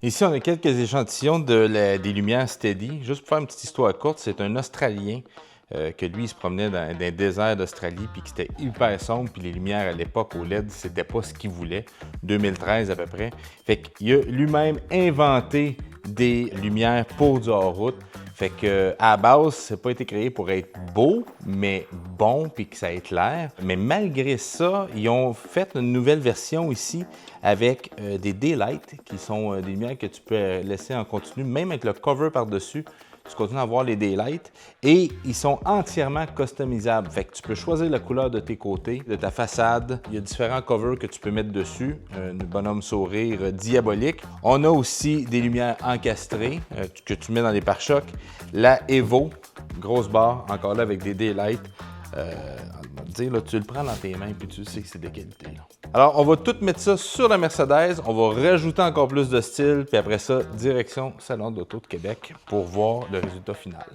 Ici, on a quelques échantillons des lumières Steady. Juste pour faire une petite histoire courte, c'est un Australien que lui, il se promenait dans les déserts d'Australie, puis que c'était hyper sombre, puis les lumières à l'époque au LED, c'était pas ce qu'il voulait, 2013 à peu près. Fait qu'il a lui-même inventé des lumières pour du hors-route. Fait que à la base, ça n'a pas été créé pour être beau, mais bon, puis que ça éclaire. Mais malgré ça, ils ont fait une nouvelle version ici avec des daylights, qui sont des lumières que tu peux laisser en continu, même avec le cover par-dessus. Tu continues à voir les daylights et ils sont entièrement customisables. Fait que tu peux choisir la couleur de tes côtés, de ta façade. Il y a différents covers que tu peux mettre dessus. Un bonhomme sourire diabolique. On a aussi des lumières encastrées que tu mets dans les pare-chocs. La Evo, grosse barre, encore là avec des daylights. Dire, là, tu le prends dans tes mains puis tu sais que c'est de qualité. Là. Alors, on va tout mettre ça sur la Mercedes. On va rajouter encore plus de style. Puis après ça, direction Salon d'Auto de Québec pour voir le résultat final.